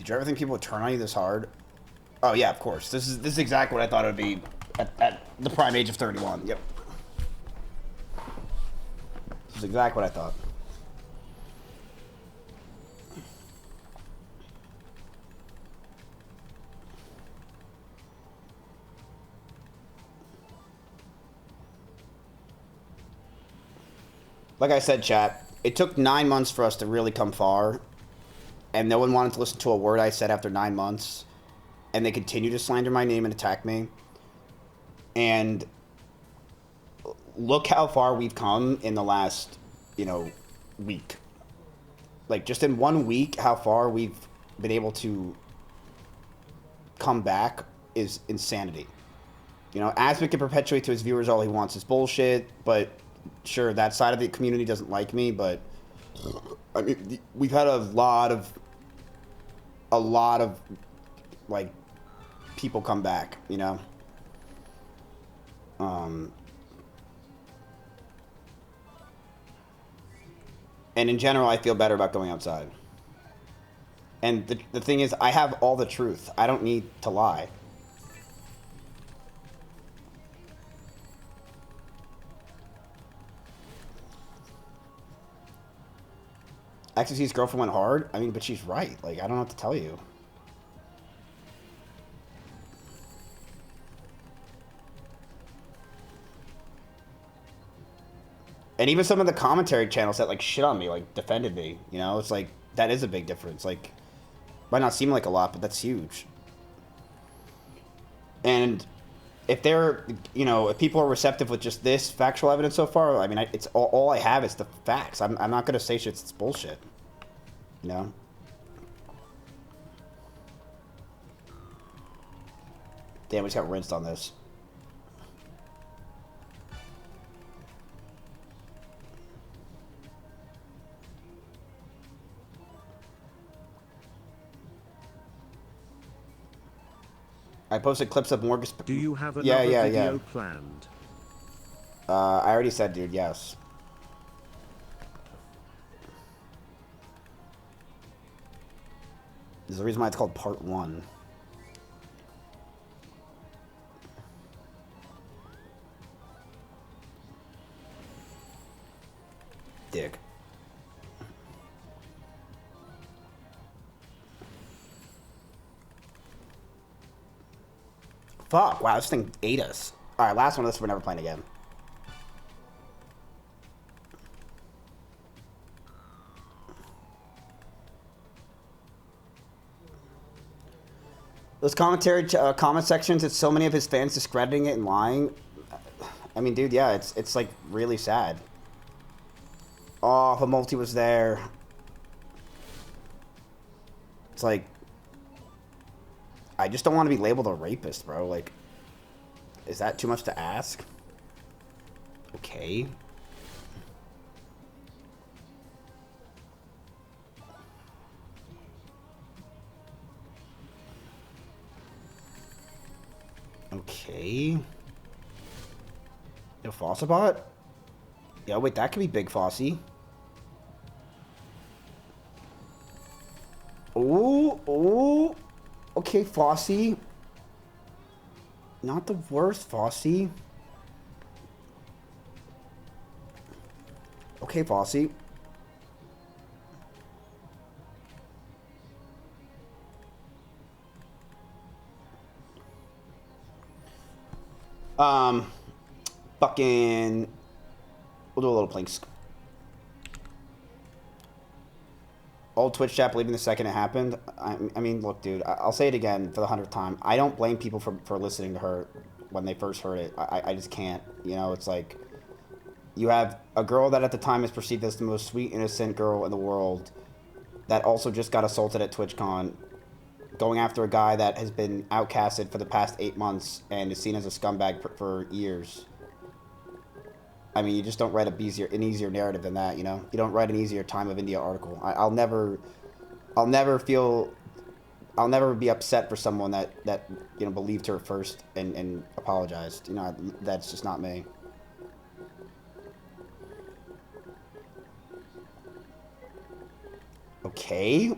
Speaker 1: Did you ever think people would turn on you this hard? Oh yeah, of course. This is exactly what I thought it would be at the prime age of 31. Yep. This is exactly what I thought. Like I said, chat, it took 9 months for us to really come far, and no one wanted to listen to a word I said after 9 months, and they continue to slander my name and attack me. And look how far we've come in the last, week. Like, just in 1 week, how far we've been able to come back is insanity. Asmik can perpetuate to his viewers all he wants is bullshit, but sure, that side of the community doesn't like me, but I mean, we've had a lot of like people come back, and in general, I feel better about going outside. And the thing is, I have all the truth. I don't need to lie. XTC's girlfriend went hard? I mean, but she's right. Like, I don't know what to tell you. And even some of the commentary channels that, like, shit on me, like, defended me, It's like, that is a big difference. Like, might not seem like a lot, but that's huge. And if they're, if people are receptive with just this factual evidence so far, I mean, it's all I have is the facts. I'm not going to say shit's bullshit. Damn, we just got rinsed on this. I posted clips of Morgus.
Speaker 2: Do you have another video planned?
Speaker 1: I already said, dude, yes. There's a reason why it's called Part 1. Dick. Fuck, wow, this thing ate us. Alright, last one of this, we're never playing again. Those comment sections, it's so many of his fans discrediting it and lying. I mean, dude, yeah, it's like really sad. Oh, if a multi was there. It's like, I just don't want to be labeled a rapist, bro. Like, is that too much to ask? Okay. Okay. Yo, Fossabot? Yeah, wait, that could be Big Fossy. Ooh, ooh. Okay, Fossy. Not the worst, Fossy. Okay, Fossy. Fucking... We'll do a little planks. Old Twitch chat believing the second it happened. I mean, look, dude, I'll say it again for the 100th time. I don't blame people for listening to her when they first heard it. I just can't. It's like... You have a girl that at the time is perceived as the most sweet, innocent girl in the world that also just got assaulted at TwitchCon, going after a guy that has been outcasted for the past 8 months and is seen as a scumbag for years. I mean, you just don't write an easier narrative than that, You don't write an easier Time of India article. I'll never be upset for someone that believed her first and apologized. That's just not me. Okay.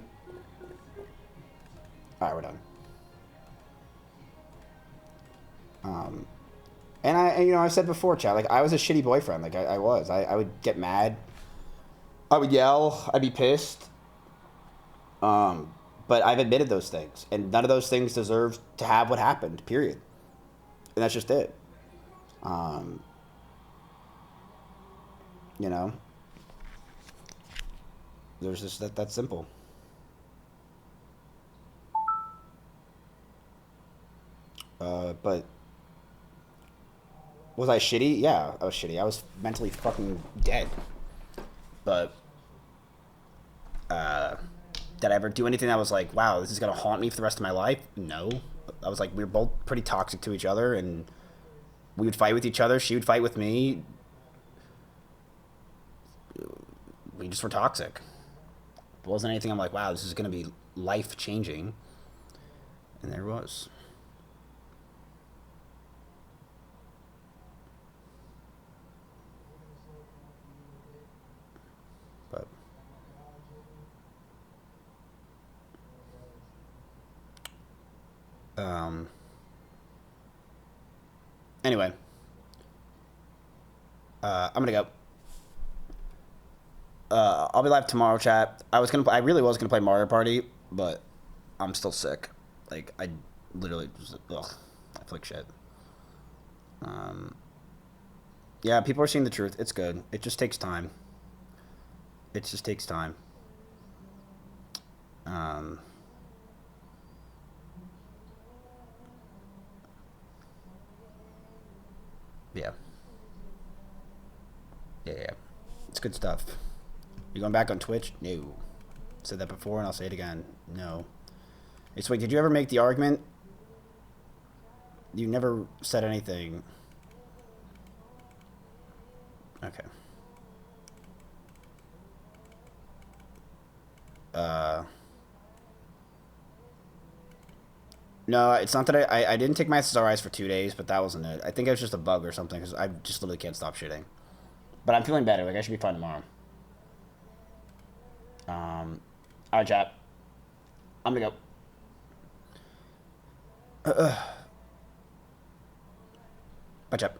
Speaker 1: Alright, we're done. And I said before, chat, like, I was a shitty boyfriend. Like, I was. I would get mad. I would yell. I'd be pissed. But I've admitted those things. And none of those things deserve to have what happened, period. And that's just it. You know? There's just that's simple. But was I shitty? Yeah, I was shitty. I was mentally fucking dead. But did I ever do anything that was like, wow, this is gonna haunt me for the rest of my life? No. I was like, we were both pretty toxic to each other, and we would fight with each other. She would fight with me. We just were toxic. It wasn't anything I'm like, wow, this is gonna be life changing. And there it was. But anyway, I'm gonna go. I'll be live tomorrow, chat. I really was gonna play Mario Party, but I'm still sick. Like, I literally just, ugh, I feel like shit. Yeah, people are seeing the truth. It's good. It just takes time. It just takes time. Yeah. Yeah. It's good stuff. You going back on Twitch? No. Said that before and I'll say it again. No. Hey, so wait, did you ever make the argument? You never said anything. Okay. No, it's not that I didn't take my SSRIs for 2 days, but that wasn't it. I think it was just a bug or something, because I just literally can't stop shitting. But I'm feeling better. Like, I should be fine tomorrow. Alright, chat. I'm gonna go. Bye, chat.